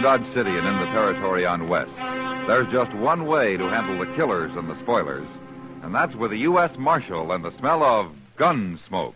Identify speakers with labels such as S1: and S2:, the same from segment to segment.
S1: Dodge City and in the territory on west, there's just one way to handle the killers and the spoilers, and that's with a U.S. Marshal and the smell of Gunsmoke.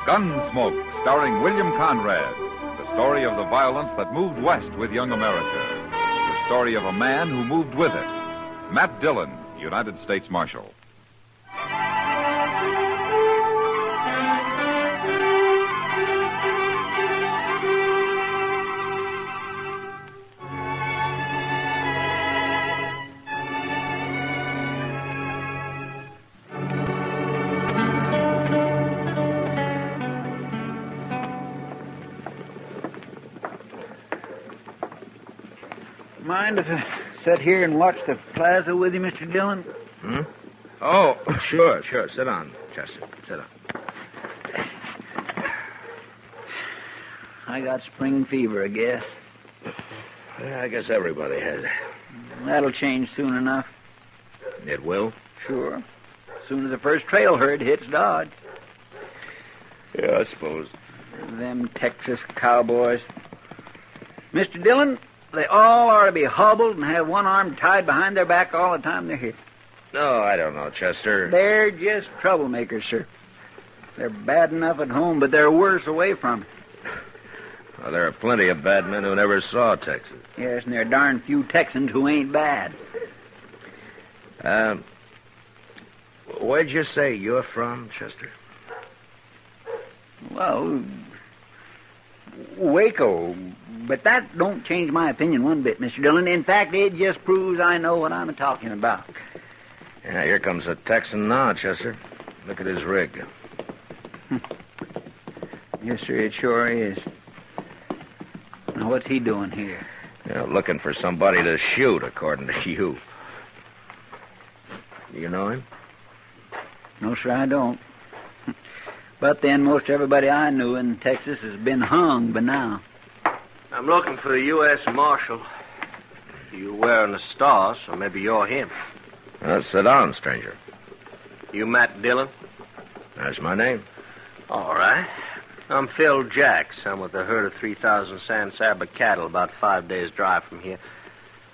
S1: Gunsmoke, starring William Conrad. The story of the violence that moved west with young America. The story of a man who moved with it. Matt Dillon, United States Marshal.
S2: Mind if I sit here and watch the plaza with you, Mr. Dillon?
S3: Hmm? Oh, sure. Sit down, Chester. Sit down.
S2: I got spring fever, I guess.
S3: Yeah, I guess everybody has it.
S2: That'll change soon enough.
S3: It will?
S2: Sure. As soon as the first trail herd hits Dodge.
S3: Yeah, I suppose.
S2: Them Texas cowboys. Mr. Dillon, they all ought to be hobbled and have one arm tied behind their back all the time they're here.
S3: No, I don't know, Chester.
S2: They're just troublemakers, sir. They're bad enough at home, but they're worse away from it.
S3: Well, there are plenty of bad men who never saw Texas.
S2: Yes, and there are darn few Texans who ain't bad.
S3: Where'd you say you're from, Chester?
S2: Well, Waco. But that don't change my opinion one bit, Mr. Dillon. In fact, it just proves I know what I'm talking about.
S3: Yeah, here comes a Texan now, Chester. Look at his rig.
S2: Yes, sir, it sure is. Now, what's he doing here?
S3: Yeah, looking for somebody to shoot, according to you. Do you know him?
S2: No, sir, I don't. But then most everybody I knew in Texas has been hung by now.
S4: I'm looking for the U.S. Marshal. You're wearing a star, so maybe you're him.
S3: Sit down, stranger.
S4: You Matt Dillon?
S3: That's my name.
S4: All right. I'm Phil Jacks. I'm with a herd of 3,000 San Saba cattle about 5 days' drive from here.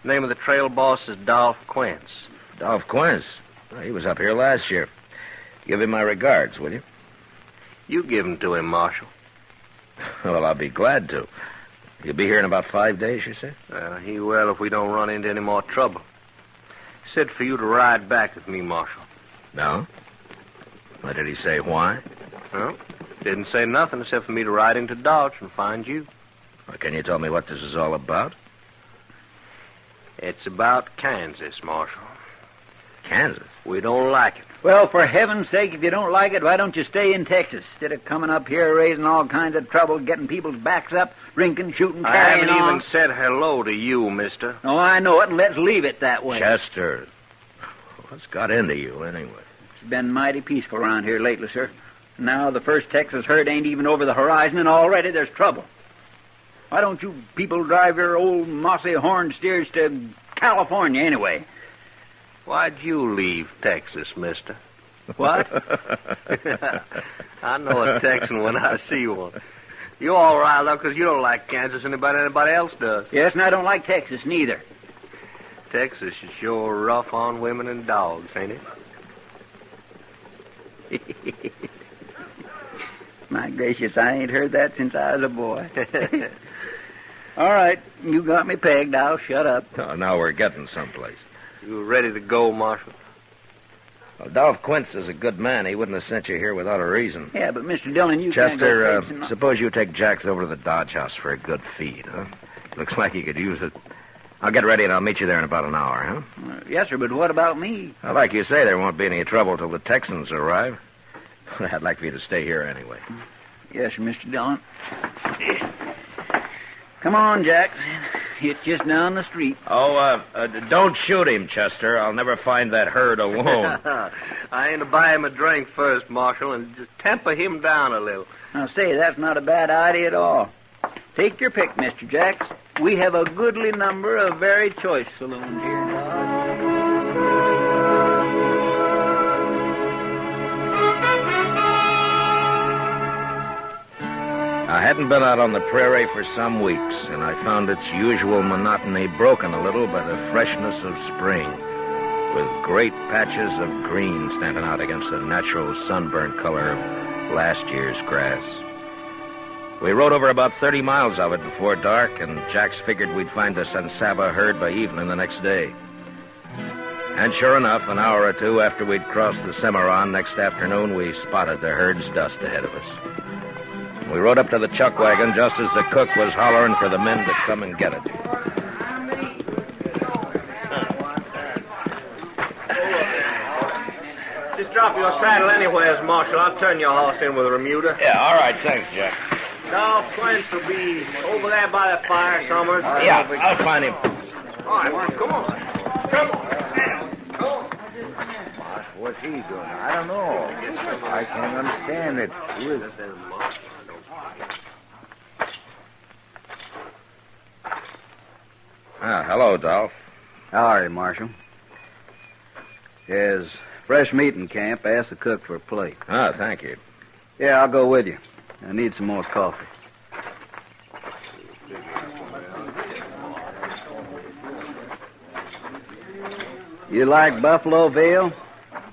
S4: Name of the trail boss is Dolph Quince.
S3: Dolph Quince? Well, he was up here last year. Give him my regards, will you?
S4: You give them to him, Marshal.
S3: Well, I'll be glad to. He'll be here in about 5 days, you say?
S4: He will if we don't run into any more trouble. He said for you to ride back with me, Marshal.
S3: No? What did he say, why?
S4: Well, didn't say nothing except for me to ride into Dodge and find you.
S3: Well, can you tell me what this is all about?
S4: It's about Kansas, Marshal.
S3: Kansas?
S4: We don't like it.
S2: Well, for heaven's sake, if you don't like it, why don't you stay in Texas instead of coming up here raising all kinds of trouble, getting people's backs up, drinking, shooting, carrying
S4: I haven't
S2: on?
S4: even said hello to you, mister.
S2: Oh, I know it, and let's leave it that way.
S3: Chester, what's got into you anyway?
S2: It's been mighty peaceful around here lately, sir. Now the first Texas herd ain't even over the horizon, and already there's trouble. Why don't you people drive your old mossy horned steers to California anyway?
S4: Why'd you leave Texas, mister?
S2: What?
S4: I know a Texan when I see one. You all riled up because you don't like Kansas anybody else does.
S2: Yes, and I don't like Texas neither.
S4: Texas is sure rough on women and dogs, ain't it?
S2: My gracious, I ain't heard that since I was a boy. All right, you got me pegged. I'll shut up.
S3: Oh, now we're getting someplace.
S4: You ready to go, Marshal?
S3: Well, Dolph Quince is a good man. He wouldn't have sent you here without a reason.
S2: Yeah, but Mr. Dillon, you
S3: Chester,
S2: can't go fixing...
S3: suppose you take Jacks over to the Dodge House for a good feed, huh? Looks like he could use it. I'll get ready and I'll meet you there in about an hour, huh?
S2: Yes, sir, but what about me?
S3: Well, like you say, there won't be any trouble till the Texans arrive. I'd like for you to stay here anyway.
S2: Yes, sir, Mr. Dillon. Come on, Jacks. It's just down the street.
S3: Oh, don't shoot him, Chester. I'll never find that herd alone.
S4: I ain't to buy him a drink first, Marshal, and just temper him down a little.
S2: Now, say, that's not a bad idea at all. Take your pick, Mr. Jacks. We have a goodly number of very choice saloons here in Dodge.
S3: I hadn't been out on the prairie for some weeks, and I found its usual monotony broken a little by the freshness of spring, with great patches of green standing out against the natural sunburnt color of last year's grass. We rode over about 30 miles of it before dark, and Jax figured we'd find the San Saba herd by evening the next day. And sure enough, an hour or two after we'd crossed the Cimarron next afternoon, we spotted the herd's dust ahead of us. We rode up to the chuck wagon just as the cook was hollering for the men to come and get it.
S4: Just drop your saddle anywheres, Marshal. I'll turn your horse in with a remuda.
S3: Yeah, all right, thanks, Jack.
S4: Now, Quince will be over there by the fire, Summers.
S3: Yeah, I'll find him.
S4: All right, come on. Come on.
S5: What's he doing? I don't know. I can't understand it. Who is it?
S3: Hello, Dolph.
S5: How are you, Marshal? There's fresh meat in camp. Ask the cook for a plate.
S3: Thank you.
S5: Yeah, I'll go with you. I need some more coffee. You like buffalo veal?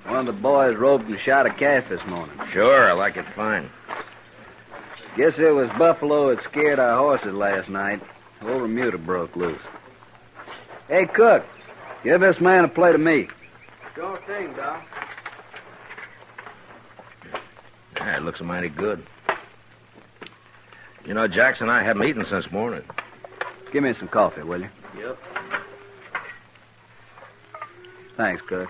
S5: One of the boys roped and shot a calf this morning.
S3: Sure, I like it fine.
S5: Guess it was buffalo that scared our horses last night. Old remuda broke loose. Hey, cook, give this man a plate of meat.
S4: Sure thing, Doc.
S3: Yeah, it looks mighty good. You know, Jackson and I haven't eaten since morning.
S5: Give me some coffee, will you?
S4: Yep.
S5: Thanks, cook.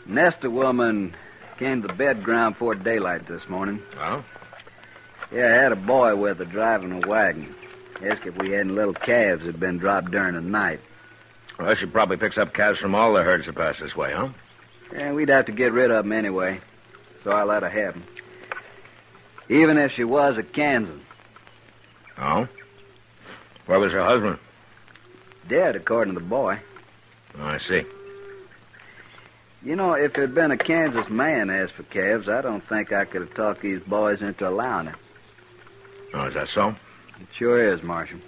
S5: Nesta woman came to the bed ground before daylight this morning.
S3: Oh?
S5: Yeah, I had a boy with her driving a wagon. Asked if we had any little calves that had been dropped during the night.
S3: Well, she probably picks up calves from all the herds that pass this way, huh?
S5: Yeah, we'd have to get rid of them anyway, so I let her have them. Even if she was a Kansan.
S3: Oh? Where was her husband?
S5: Dead, according to the boy.
S3: Oh, I see.
S5: You know, if there'd been a Kansas man asked for calves, I don't think I could have talked these boys into allowing it.
S3: Oh, is that so?
S5: It sure is, Marshal.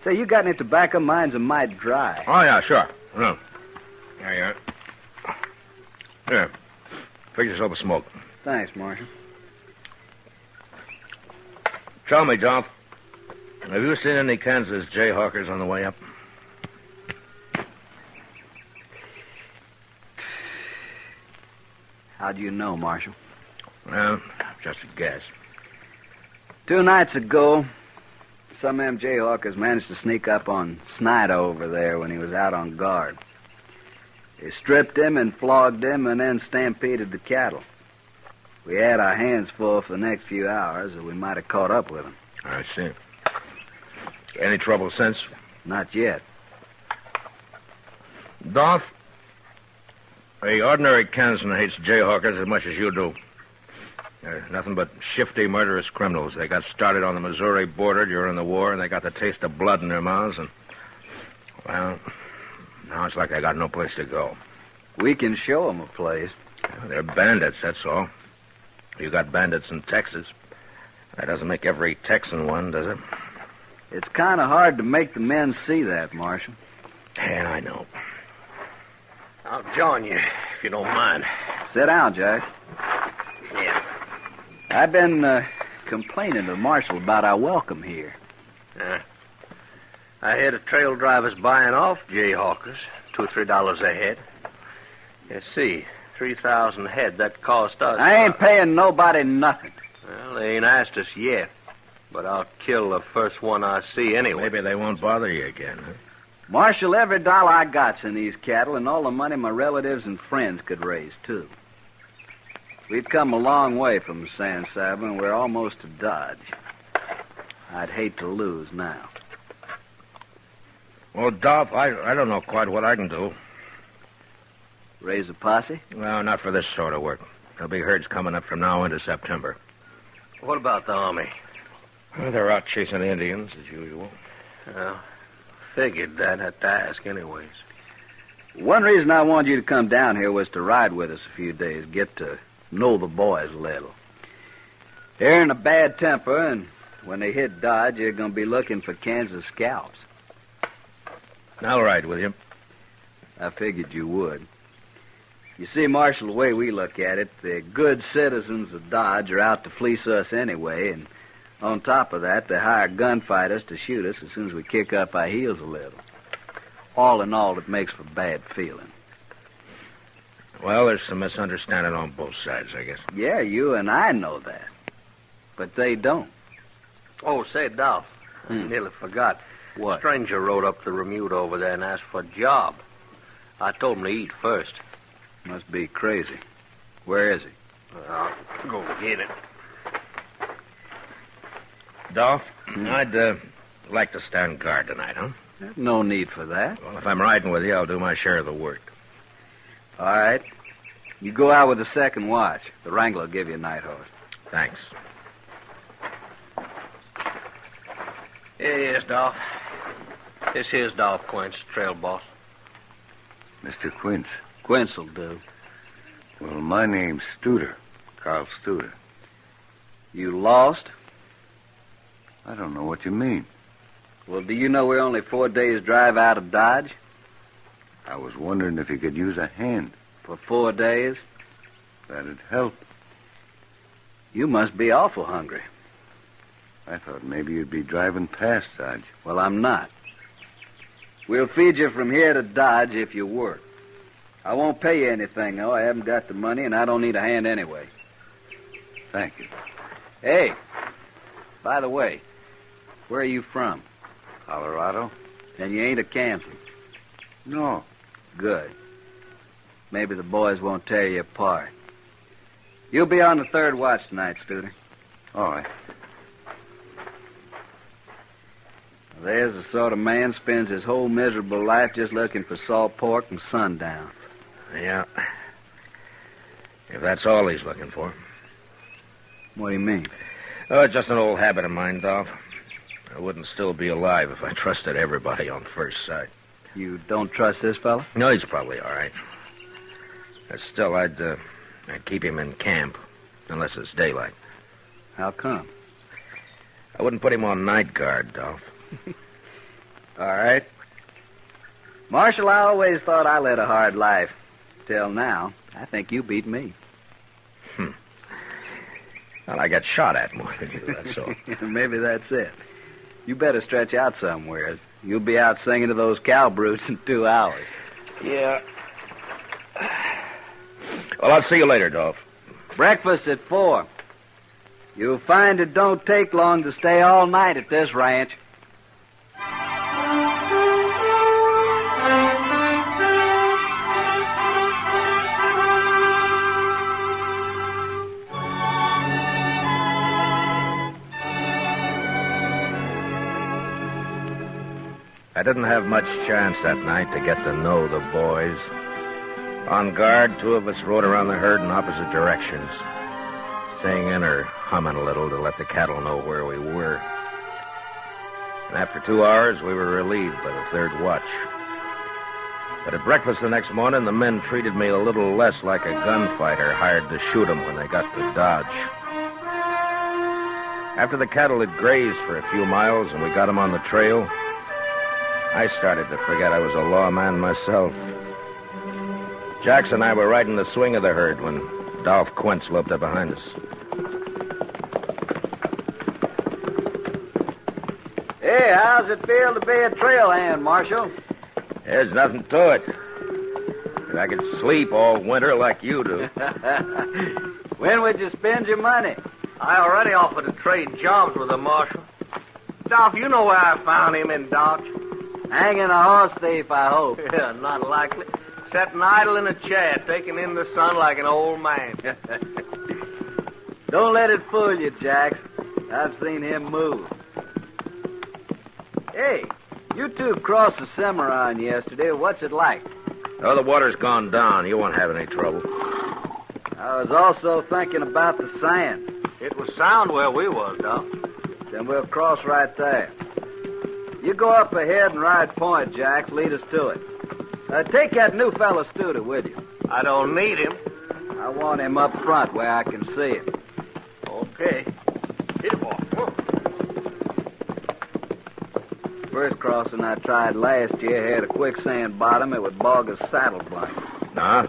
S5: Say, you got any tobacco? Mine's a mite dry.
S3: Oh, yeah, sure. No. There you are. Here. Fix yourself a smoke.
S5: Thanks, Marshal.
S3: Tell me, Dolph, have you seen any Kansas Jayhawkers on the way up?
S5: How do you know, Marshal?
S3: Well, just a guess.
S5: 2 nights ago, some of them Jayhawkers managed to sneak up on Snyder over there when he was out on guard. They stripped him and flogged him and then stampeded the cattle. We had our hands full for the next few hours, or we might have caught up with them.
S3: I see. Any trouble since?
S5: Not yet.
S3: Dolph, the ordinary Kansan hates Jayhawkers as much as you do. They're nothing but shifty, murderous criminals. They got started on the Missouri border during the war, and they got the taste of blood in their mouths, and, well, now it's like they got no place to go.
S5: We can show them a place.
S3: They're bandits, that's all. You got bandits in Texas. That doesn't make every Texan one, does it?
S5: It's kind of hard to make the men see that, Marshal.
S3: Yeah, I know.
S4: I'll join you, if you don't mind.
S5: Sit down, Jack.
S4: Yeah.
S5: I've been complaining to the Marshal about our welcome here.
S4: I hear the trail drivers buying off Jayhawkers, $2 or $3 a head. You see, 3,000 head, that cost us...
S5: I ain't paying nobody nothing.
S4: Well, they ain't asked us yet, but I'll kill the first one I see anyway.
S3: Maybe they won't bother you again, huh?
S5: Marshal, every dollar I got's in these cattle and all the money my relatives and friends could raise, too. We've come a long way from San Saba, and we're almost to Dodge. I'd hate to lose now.
S3: Well, Dolph, I don't know quite what I can do.
S5: Raise a posse?
S3: No, not for this sort of work. There'll be herds coming up from now into September.
S4: What about the Army?
S3: Well, they're out chasing the Indians, as usual.
S4: Well, figured that. Had to ask anyways.
S5: One reason I wanted you to come down here was to ride with us a few days, get to know the boys a little. They're in a bad temper, and when they hit Dodge, they're going to be looking for Kansas scalps.
S3: I'll ride with you.
S5: I figured you would. You see, Marshal, the way we look at it, the good citizens of Dodge are out to fleece us anyway, and on top of that, they hire gunfighters to shoot us as soon as we kick up our heels a little. All in all, it makes for bad feeling.
S3: Well, there's some misunderstanding on both sides, I guess.
S5: Yeah, you and I know that. But they don't.
S4: Oh, say, Dolph, I nearly forgot.
S5: What?
S4: A stranger rode up the Remuda over there and asked for a job. I told him to eat first.
S5: Must be crazy. Where is he?
S4: I'll go get it.
S3: Dolph, I'd like to stand guard tonight, huh?
S5: There's no need for that.
S3: Well, if I'm riding with you, I'll do my share of the work.
S5: All right. You go out with the second watch. The Wrangler will give you a night horse.
S3: Thanks.
S4: Here he is, Dolph. This here's Dolph Quince, trail boss.
S6: Mr. Quince.
S5: Quince'll do.
S6: Well, my name's Studer. Carl Studer.
S5: You lost?
S6: I don't know what you mean.
S5: Well, do you know we're only 4 days' drive out of Dodge?
S6: I was wondering if you could use a hand.
S5: For 4 days?
S6: That'd help.
S5: You must be awful hungry.
S6: I thought maybe you'd be driving past Dodge.
S5: Well, I'm not. We'll feed you from here to Dodge if you work. I won't pay you anything, though. I haven't got the money, and I don't need a hand anyway.
S6: Thank you.
S5: Hey, by the way, where are you from?
S6: Colorado?
S5: And you ain't a Kansan?
S6: No.
S5: Good. Maybe the boys won't tear you apart. You'll be on the third watch tonight, Studer.
S6: All right.
S5: There's the sort of man spends his whole miserable life just looking for salt pork and sundown.
S3: Yeah. If that's all he's looking for.
S5: What do you mean?
S3: Oh, it's just an old habit of mine, Dolph. I wouldn't still be alive if I trusted everybody on first sight.
S5: You don't trust this fella?
S3: No, he's probably all right. But still, I'd keep him in camp, unless it's daylight.
S5: How come?
S3: I wouldn't put him on night guard, Dolph.
S5: All right. Marshal, I always thought I led a hard life. Till now, I think you beat me.
S3: Well, I got shot at more than you, that's all.
S5: Maybe that's it. You better stretch out somewhere. You'll be out singing to those cow brutes in 2 hours.
S3: Yeah. Well, I'll see you later, Dolph.
S5: Breakfast at 4. You'll find it don't take long to stay all night at this ranch.
S3: I didn't have much chance that night to get to know the boys. On guard, 2 of us rode around the herd in opposite directions, singing or humming a little to let the cattle know where we were. And after 2 hours, we were relieved by the third watch. But at breakfast the next morning, the men treated me a little less like a gunfighter hired to shoot them when they got to Dodge. After the cattle had grazed for a few miles and we got them on the trail, I started to forget I was a lawman myself. Jax and I were right in the swing of the herd when Dolph Quince loped up behind us.
S5: Hey, how's it feel to be a trail hand, Marshal?
S3: There's nothing to it. If I could sleep all winter like you do.
S5: When would you spend your money?
S4: I already offered to trade jobs with the marshal. Dolph, you know where I found him in Dodge.
S5: Hanging a horse thief, I hope.
S4: Yeah, not likely. Sitting idle in a chair, taking in the sun like an old man.
S5: Don't let it fool you, Jax. I've seen him move. Hey, You two crossed the Cimarron yesterday. What's it like?
S3: Oh, the water's gone down. You won't have any trouble.
S5: I was also thinking about the sand.
S4: It was sound where we was, Doc.
S5: Then we'll cross right there. You go up ahead and ride point, Jacks. Lead us to it. Take that new fella Studer with you.
S4: I don't need him.
S5: I want him up front where I can see him.
S4: Okay. Hit him off.
S5: First crossing I tried last year had a quicksand bottom. It would bog a saddle blanket.
S3: Nah.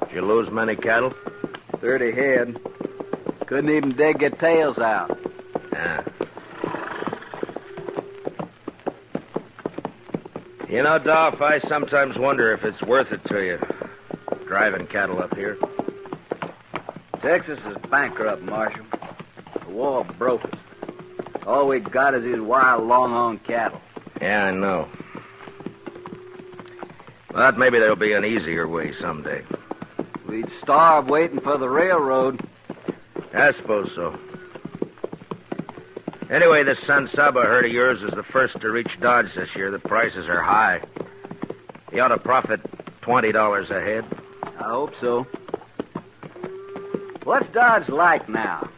S3: Did you lose many cattle?
S5: 30 head. Couldn't even dig their tails out.
S3: Yeah. You know, Dolph, I sometimes wonder if it's worth it to you, driving cattle up here.
S5: Texas is bankrupt, Marshal. The war broke us. All we got is these wild, longhorn cattle.
S3: Yeah, I know. But maybe there'll be an easier way someday.
S5: We'd starve waiting for the railroad.
S3: I suppose so. Anyway, this San Saba herd of yours is the first to reach Dodge this year. The prices are high. You ought to profit $20 a head.
S5: I hope so. What's Dodge like now?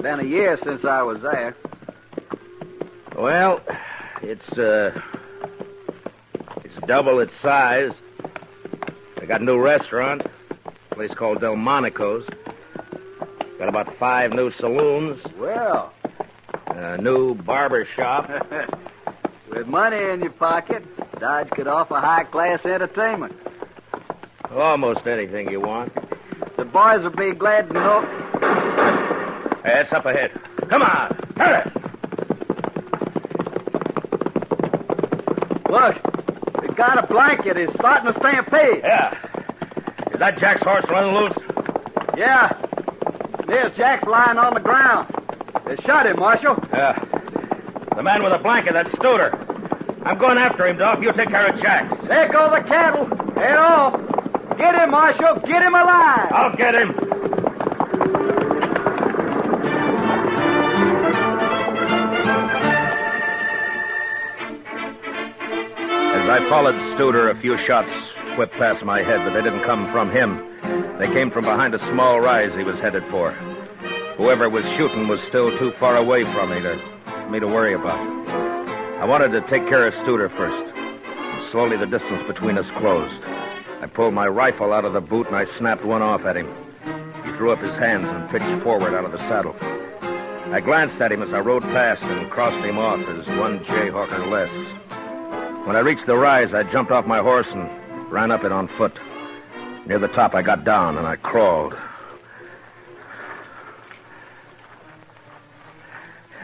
S5: Been a year since I was there.
S3: Well, it's double its size. They got a new restaurant, a place called Delmonico's. Got about 5 new saloons.
S5: Well,
S3: A new barber shop.
S5: with money in your pocket, Dodge could offer high-class entertainment.
S3: Almost anything you want.
S5: The boys will be glad to know.
S3: Hey, it's up ahead. Come on, hurry!
S5: Look, we got a blanket. It's starting to stampede.
S3: Yeah. Is that Jack's horse running loose?
S5: Yeah. There's Jack's lying on the ground. They shot him, Marshal.
S3: Yeah. The man with the blanket, that's Studer. I'm going after him, Doc. You take care of Jack's.
S5: There go the cattle. Head off. Get him, Marshal. Get him alive.
S3: I'll get him. As I followed Studer, a few shots whipped past my head, but they didn't come from him. They came from behind a small rise he was headed for. Whoever was shooting was still too far away from me to worry about. I wanted to take care of Studer first. And slowly the distance between us closed. I pulled my rifle out of the boot and I snapped one off at him. He threw up his hands and pitched forward out of the saddle. I glanced at him as I rode past and crossed him off as one Jayhawker less. When I reached the rise, I jumped off my horse and ran up it on foot. Near the top, I got down and I crawled.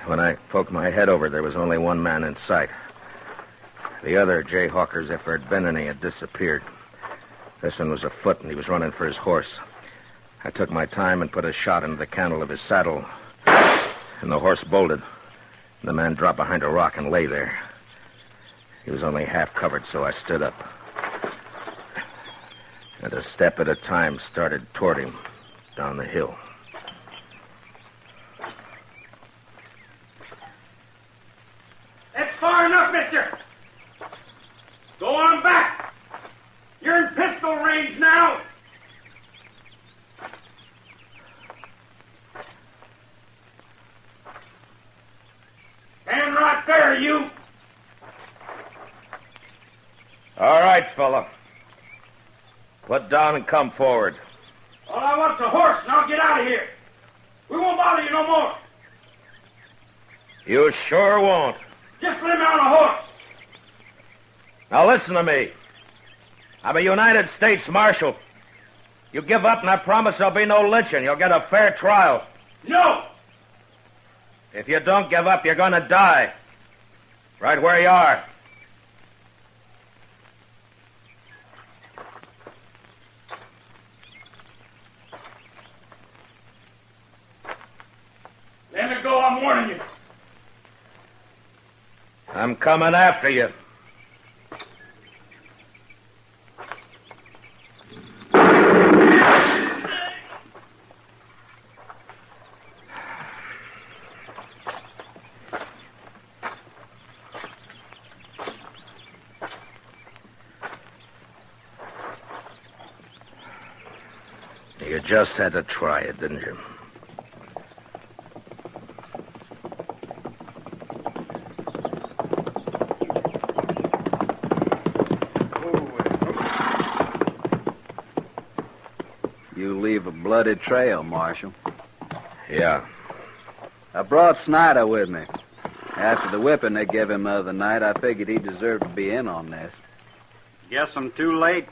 S3: When I poked my head over, there was only one man in sight. The other Jayhawkers, if there had been any, had disappeared. This one was afoot, and he was running for his horse. I took my time and put a shot into the cantle of his saddle, and the horse bolted. The man dropped behind a rock and lay there. He was only half covered, so I stood up. And a step at a time started toward him down the hill.
S7: That's far enough, mister. Go on back. You're in pistol range now. Stand right there, you.
S3: All right, fella. Put down and come forward.
S7: All I want's a horse, and I'll get out of here. We won't bother you no more.
S3: You sure won't.
S7: Just let me on a horse.
S3: Now listen to me. I'm a United States Marshal. You give up and I promise there'll be no lynching. You'll get a fair trial.
S7: No.
S3: If you don't give up, you're going to die. Right where you are.
S7: Let me go, I'm warning you.
S3: I'm coming after you. You just had to try it, didn't you?
S5: You leave a bloody trail, Marshal.
S3: Yeah.
S5: I brought Snyder with me. After the whipping they gave him the other night, I figured he deserved to be in on this.
S7: Guess I'm too late.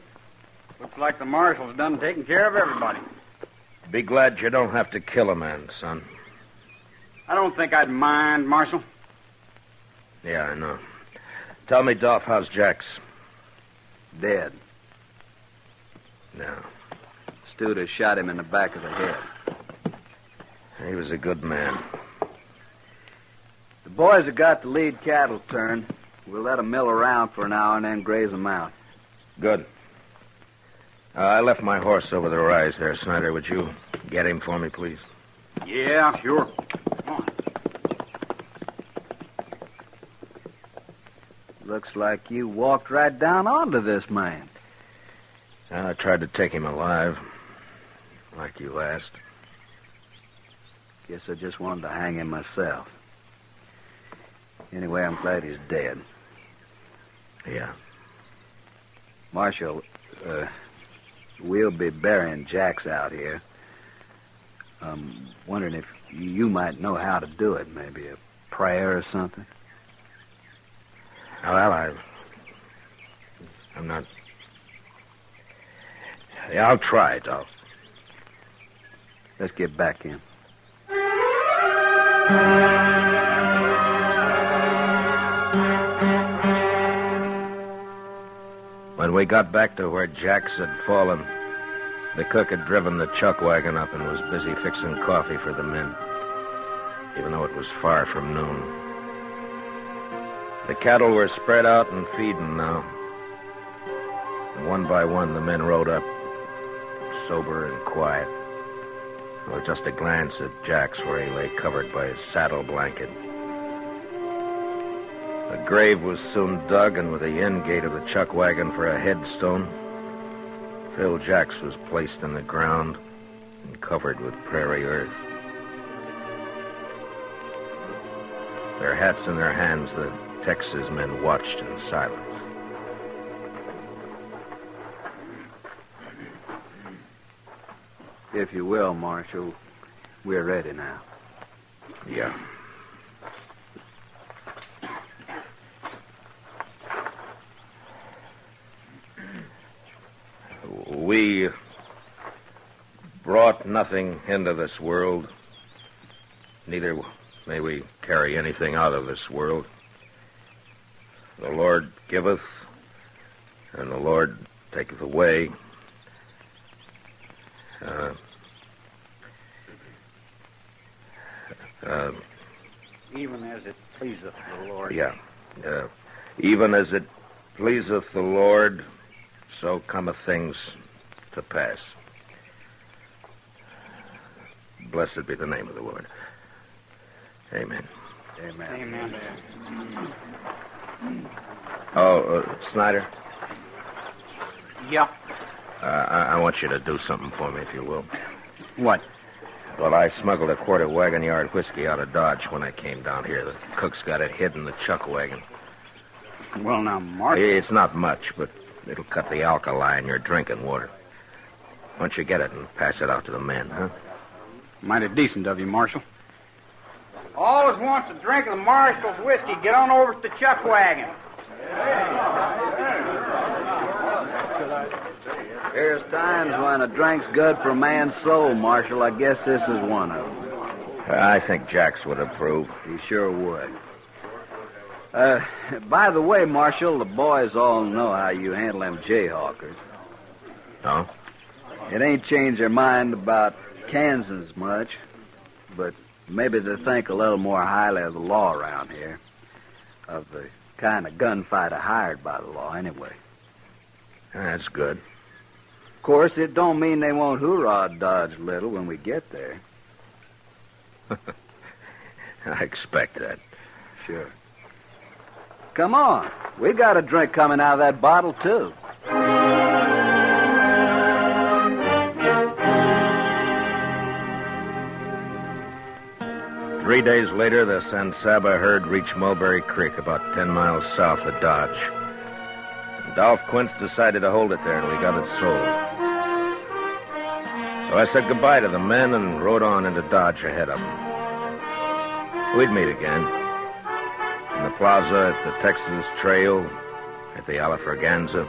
S7: Looks like the marshal's done taking care of everybody.
S3: Be glad you don't have to kill a man, son.
S7: I don't think I'd mind, Marshal.
S3: Yeah, I know. Tell me, Dolph, how's Jax?
S5: Dead.
S3: No.
S5: Studer shot him in the back of the head.
S3: He was a good man.
S5: The boys have got the lead cattle turned. We'll let them mill around for an hour and then graze them out.
S3: Good. I left my horse over the rise there, Snyder. Would you get him for me, please?
S7: Yeah, sure. Come on.
S5: Looks like you walked right down onto this man.
S3: I tried to take him alive, like you asked.
S5: Guess I just wanted to hang him myself. Anyway, I'm glad he's dead.
S3: Yeah.
S5: Marshal, we'll be burying Jax out here. I'm wondering if you might know how to do it. Maybe a prayer or something.
S3: Well, I'm not... Yeah, I'll try, Dolph.
S5: Let's get back in.
S3: When we got back to where Jax had fallen, the cook had driven the chuck wagon up and was busy fixing coffee for the men, even though it was far from noon. The cattle were spread out and feeding now. And one by one, the men rode up, sober and quiet, with just a glance at Jax where he lay covered by his saddle blanket. The grave was soon dug, and with the end gate of the chuck wagon for a headstone, Phil Jax was placed in the ground and covered with prairie earth. Their hats in their hands, the Texas men watched in silence.
S5: If you will, Marshal, we're ready now.
S3: Yeah. We brought nothing into this world. Neither may we carry anything out of this world. The Lord giveth, and the Lord taketh away.
S7: Even as it pleaseth the Lord.
S3: Yeah. Even as it pleaseth the Lord, so cometh things to pass. Blessed be the name of the Lord. Amen.
S5: Amen.
S7: Amen.
S3: Oh, Snyder,
S7: Yeah.
S3: I want you to do something for me, if you will.
S7: What?
S3: Well, I smuggled a quarter wagon yard whiskey out of Dodge when I came down here. The cook's got it hid in the chuck wagon.
S7: Well, now, Marshal.
S3: It's not much, but it'll cut the alkali in your drinking water. Why don't you get it and pass it out to the men, huh?
S7: Mighty decent of you, Marshal. Always wants a drink of the Marshal's whiskey. Get on over to the chuck wagon.
S5: There's times when a drink's good for a man's soul, Marshal. I guess this is one of them.
S3: I think Jax would approve.
S5: He sure would. By the way, Marshal, the boys all know how you handle them Jayhawkers.
S3: Oh?
S5: It ain't changed their mind about Kansans much, but maybe they think a little more highly of the law around here. Of the kind of gunfighter hired by the law, anyway.
S3: That's good.
S5: Of course, it don't mean they won't hoorah Dodge little when we get there.
S3: I expect that.
S5: Sure. Come on. We got a drink coming out of that bottle, too.
S3: 3 days later, the San Saba herd reached Mulberry Creek, about 10 miles south of Dodge. And Dolph Quince decided to hold it there till he got it sold. So I said goodbye to the men and rode on into Dodge ahead of them. We'd meet again. In the plaza, at the Texas Trail, at the Alafraganza.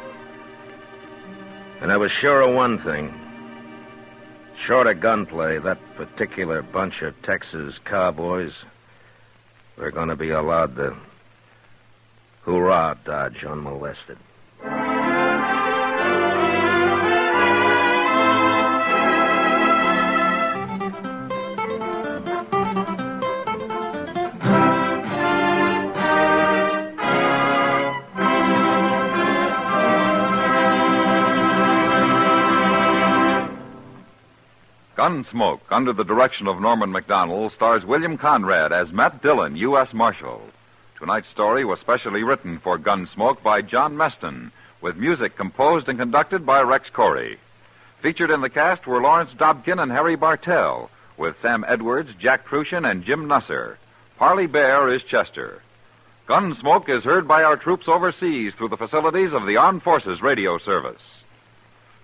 S3: And I was sure of one thing. Short of gunplay, that particular bunch of Texas cowboys were going to be allowed to hoorah Dodge unmolested.
S1: Gunsmoke, under the direction of Norman MacDonald, stars William Conrad as Matt Dillon, U.S. Marshal. Tonight's story was specially written for Gunsmoke by John Meston, with music composed and conducted by Rex Corey. Featured in the cast were Lawrence Dobkin and Harry Bartell, with Sam Edwards, Jack Crucian, and Jim Nusser. Parley Bear is Chester. Gunsmoke is heard by our troops overseas through the facilities of the Armed Forces Radio Service.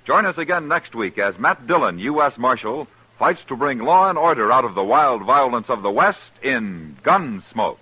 S1: Join us again next week as Matt Dillon, U.S. Marshal, fights to bring law and order out of the wild violence of the West in Gunsmoke.